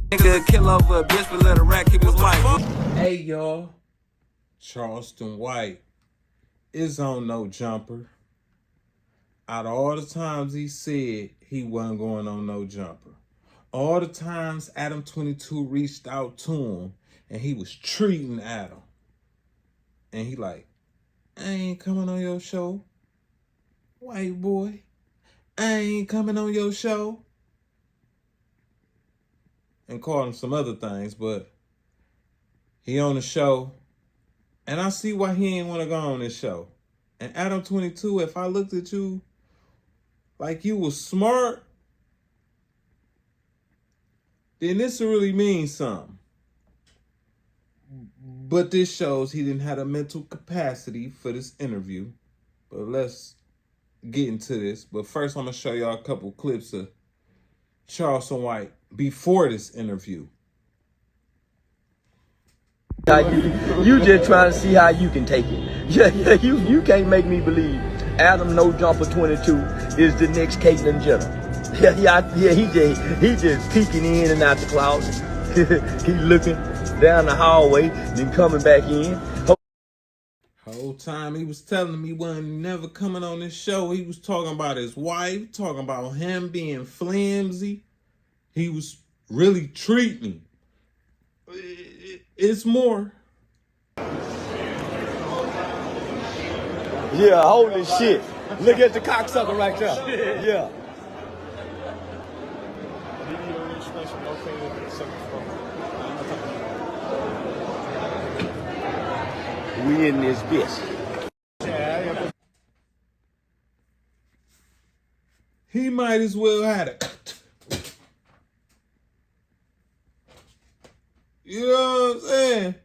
Nigga kill over a bitch, but let a rat keep his wife. Hey y'all, Charleston White is on no jumper. Out of all the times he said he wasn't going on no jumper, all the times Adam22 reached out to him and he was treating Adam, and he like, I ain't coming on your show, white boy. I ain't coming on your show. And called him some other things, but he on the show. And I see why he ain't want to go on this show. And Adam22, if I looked at you like you was smart, then this really means something. But this shows he didn't have the mental capacity for this interview. But let's get into this. But first, I'm going to show y'all a couple clips of Charleston White before this interview. You just trying to see how you can take it. Yeah, you can't make me believe Adam No Jumper 22 is the next Caitlyn Jenner. Yeah, he just peeking in and out the closet. He looking down the hallway, then coming back in. Whole time he was telling me he wasn't never coming on this show. He was talking about his wife, talking about him being flimsy. He was really treating him. It's more. Yeah, holy shit. Look at the cocksucker right there. Yeah. We in this bitch. He might as well have it. You know what I'm saying?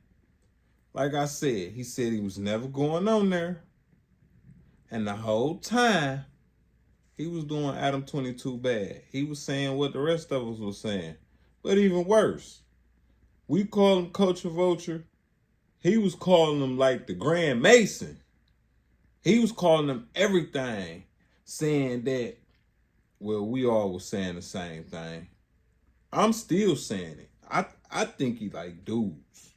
Like I said, he said he was never going on there. And the whole time, he was doing Adam22 bad. He was saying what the rest of us was saying. But even worse, we call him Culture Vulture. He was calling him like the Grand Mason. He was calling him everything, saying that, well, we all were saying the same thing. I'm still saying it. I think he like dudes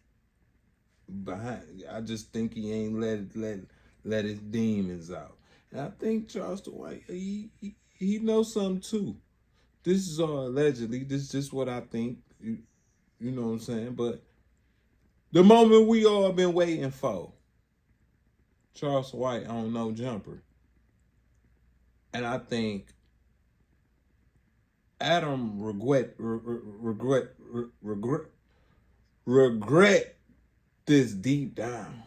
behind. I just think he ain't let his demons out. And I think Charleston White, he knows something too. This is all allegedly. This is just what I think. You know what I'm saying? But the moment we all been waiting for, Charleston White on no jumper. And I think Adam regret this deep down.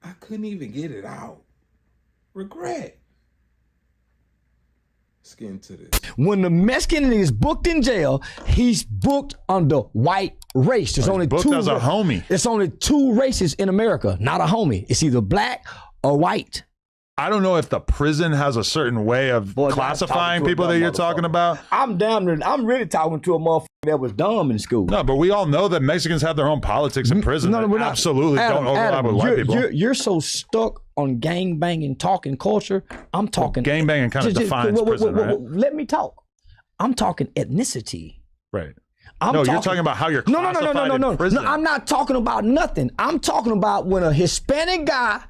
I couldn't even get it out. Regret. Let's get into this. When the Mexican is booked in jail, he's booked under white race. There's only booked as a homie. There's only two races in America, not a homie. It's either black or white. I don't know if the prison has a certain way of classifying people that you're talking about. I'm really talking to a motherfucker that was dumb in school. No, but we all know that Mexicans have their own politics in prison. No, we're not. Absolutely don't overlap with white people. You're so stuck on gang banging talking culture. I'm talking gang banging kind of defines prison, right? Let me talk. I'm talking ethnicity. Right. You're talking about how you're classified in prison. No, I'm not talking about nothing. I'm talking about when a Hispanic guy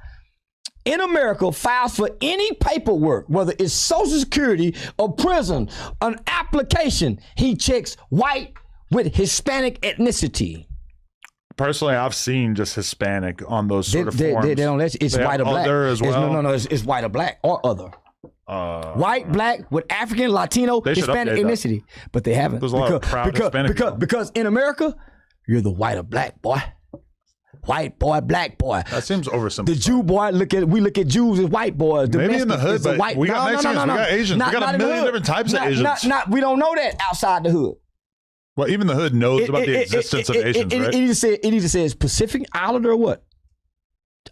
in America files for any paperwork, whether it's Social Security or prison, an application, he checks white with Hispanic ethnicity. Personally, I've seen just Hispanic on those sort of forms. They don't. It's white or black. Other as well. No. It's white or black or other. White, black with African, Latino, Hispanic ethnicity, but they haven't. There's a lot of proud Hispanic people. Because in America, you're the white or black boy. White boy, black boy. That seems oversimplified. The Jew boy, we look at Jews as white boys. Maybe in the hood, but we got Mexicans, we got Asians. We got a million different types of Asians. We don't know that outside the hood. Well, even the hood knows about the existence of Asians, right? It either says Pacific Islander or what?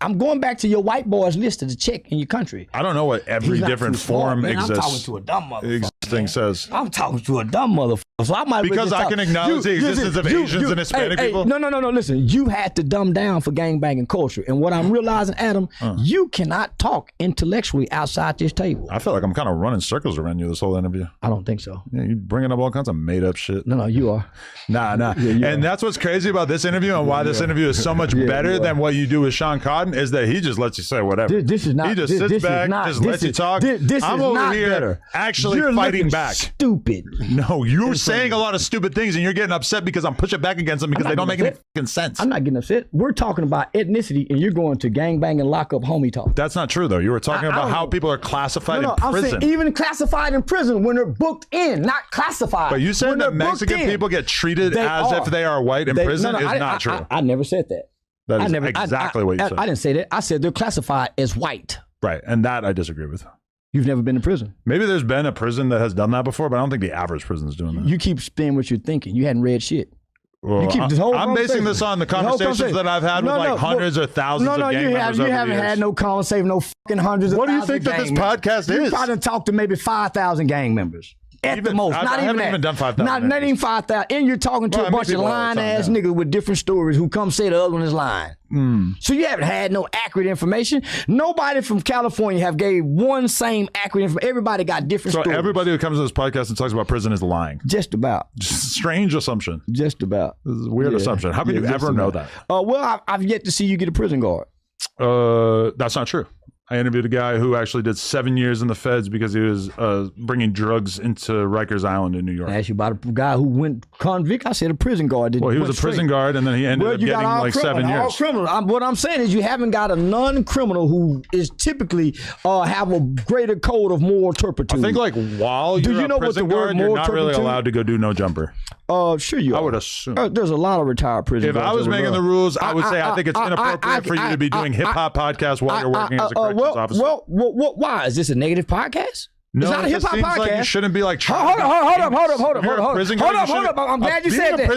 I'm going back to your white boys list to check in your country. I don't know what every different form exists. I'm talking to a dumb motherfucker. thing says. I'm talking to a dumb motherfucker, so I might because I can acknowledge the existence of Asians and Hispanic people. No. Listen, you had to dumb down for gangbanging culture, and what I'm realizing, Adam, you cannot talk intellectually outside this table. I feel like I'm kind of running circles around you this whole interview. I don't think so. Yeah, you bringing up all kinds of made up shit. No, you are. Nah. And that's what's crazy about this interview and why this interview is so much better than what you do with Sean Cotton is that he just lets you say whatever. This is not. He just sits back, just lets you talk. I'm over here actually fighting back. Stupid. No, you're saying a lot of stupid things and you're getting upset because I'm pushing back against them because they don't make any fucking sense. I'm not getting upset. We're talking about ethnicity and you're going to gangbang and lock up homie talk. That's not true though. You were talking about how people are classified in prison. I'm saying even classified in prison when they're booked in, not classified. But you said that Mexican people get treated as if they are white in prison is not true. I never said that. That is exactly what you said. I didn't say that. I said they're classified as white. Right, and that I disagree with. You've never been to prison. Maybe there's been a prison that has done that before, but I don't think the average prison is doing that. You keep spinning what you're thinking. You hadn't read shit. Well, you keep this whole I'm basing this on the conversations that I've had with hundreds or thousands of gang members over the years. You haven't had no conversation, no fucking hundreds of thousands. What do you think that this podcast is? You probably talked to maybe 5,000 gang members. At the most, not even that. I haven't even done 5,000. Not even 5,000. And you're talking to a bunch of lying-ass niggas with different stories who come say the other one is lying. So you haven't had no accurate information. Nobody from California have gave one same accurate information. Everybody got different stories. So everybody who comes to this podcast and talks about prison is lying. Just about. Strange assumption. Just about. This is a weird assumption. How could you ever know that? Well, I've yet to see you get a prison guard. That's not true. I interviewed a guy who actually did 7 years in the feds because he was bringing drugs into Rikers Island in New York. I asked you about a guy who went convict. I said a prison guard. Well, he was a prison guard, and then he ended up getting like 7 years. All criminal. What I'm saying is you haven't got a non-criminal who is typically have a greater code of moral turpitude. I think like while you're a prison guard, you're not really allowed to go do no jumper. Sure you are. I would assume. There's a lot of retired prison guards. If I was making the rules, I would say I think it's inappropriate for you to be doing hip-hop podcasts while you're working as a corrections officer. Why? Is this a negative podcast? No, it's not a hip hop podcast. Like you shouldn't be like hold up. I'm glad you said that.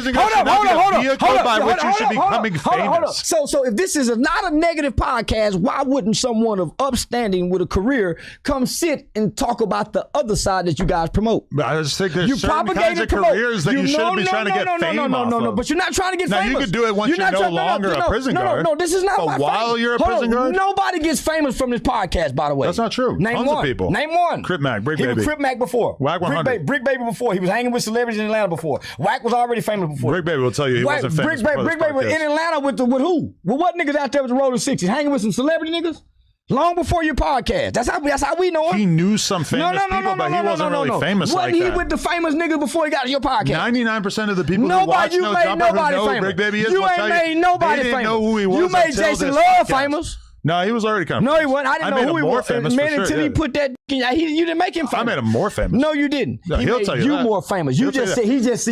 Hold up. So if this is not a negative podcast, why wouldn't someone of upstanding with a career come sit and talk about the other side that you guys promote? But I just think there's certain kinds of careers that you shouldn't be trying to get fame off of. But you're not trying to get famous. Now you could do it once you're no longer a prison guard. No, this is not my while you're a prison guard, nobody gets famous from this podcast. By the way, that's not true. Name one. People. Name one. Crip Mac, Brick Baby. He was Crip Mac before. Wack 100. Brick Baby before. He was hanging with celebrities in Atlanta before. Wack was already famous before. Brick Baby will tell you he wasn't famous. Brick Baby was in Atlanta with who? With what niggas out there with the Rolling 60s? Hanging with some celebrity niggas? Long before your podcast. That's how we know him. He knew some famous people, but he wasn't really famous like that. Wasn't he with the famous niggas before he got to your podcast? 99% of the people who watch No Jumper who know Brick Baby is will tell you. You ain't made nobody famous. They didn't know who he was. You made Jason Love famous. No, he was already kind of famous. No, he wasn't. I didn't know who he was. Famous man, until he put that. You didn't make him famous. I made him more famous. No, you didn't. No, he'll tell you that. more famous. You just said. You just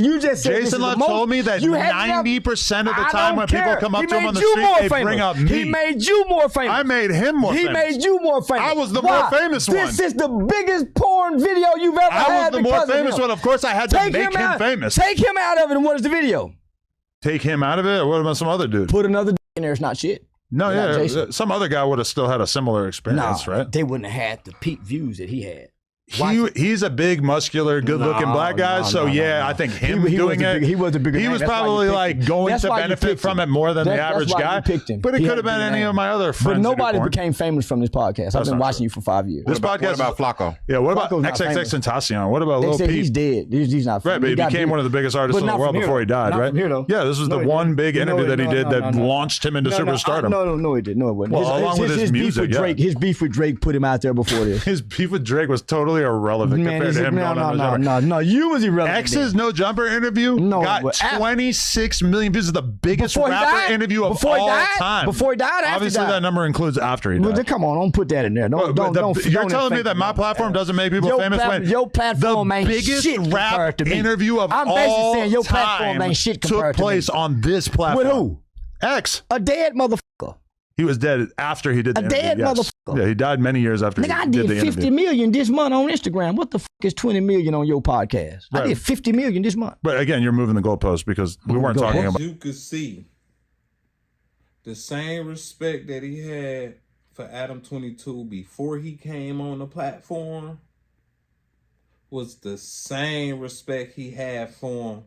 said. Jason Love told me that 90% of the time when people come up to him on the street, they bring up me. He made you more famous. I made him more famous. He made you more famous. I was the more famous one. This is the biggest porn video you've ever had. I was the more famous one. Of course, I had to make him famous. Take him out of it. And what is the video? Take him out of it? Or what about some other dude? Put another in there. It's not shit. No, yeah, some other guy would have still had a similar experience, right? They wouldn't have had the peak views that he had. He's a big, muscular, good-looking black guy. I think him doing it. He was a bigger. He was probably like going to benefit from it more than the average guy. But it could have been any of my other friends. But nobody became famous from this podcast. I've been watching you for 5 years. This podcast about Flacco? Yeah. What about XXXTentacion? What about Lil Peep? He's dead. He's not. Right, but he became one of the biggest artists in the world before he died, right? Yeah, this was the one big interview that he did that launched him into superstardom. No, it didn't. No, it wasn't. Well, along with his music, his beef with Drake put him out there before this. His beef with Drake was totally irrelevant. No, you was irrelevant. X's No Jumper interview got 26 million views. It's the biggest rapper interview of all time. Before he died, obviously that number includes after he died. Well, come on, don't put that in there. You're telling me that my platform doesn't make people famous when your platform ain't biggest shit rap interview of I'm all saying your platform ain't shit took place on this platform. With who? X. A dead motherfucker. He was dead after he did the interview. A dead motherfucker. Yeah, he died many years after he did the interview. I did 50 million this month on Instagram. What the fuck is 20 million on your podcast? Right. I did 50 million this month. But again, you're moving the goalpost because we weren't talking about. You could see the same respect that he had for Adam22 before he came on the platform was the same respect he had for him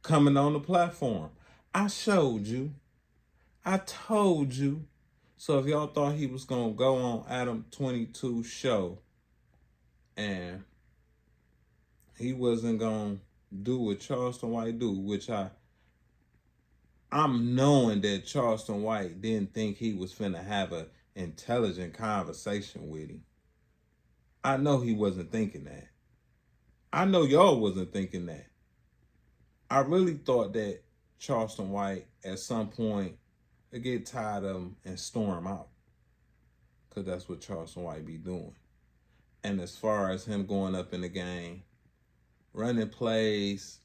coming on the platform. I showed you. I told you. So if y'all thought he was going to go on Adam22 show and he wasn't going to do what Charleston White do, which I'm knowing that Charleston White didn't think he was finna have an intelligent conversation with him. I know he wasn't thinking that. I know y'all wasn't thinking that. I really thought that Charleston White at some point would get tired of him and storm out. Because that's what Charleston White be doing. And as far as him going up in the game, running plays,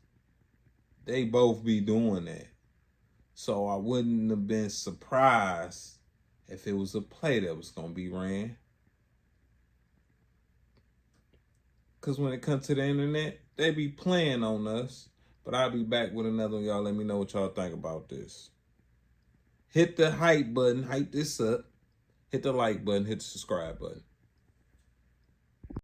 they both be doing that. So I wouldn't have been surprised if it was a play that was going to be ran. Because when it comes to the internet, they be playing on us. But I'll be back with another one. Y'all let me know what y'all think about this. Hit the hype button. Hype this up. Hit the like button. Hit the subscribe button.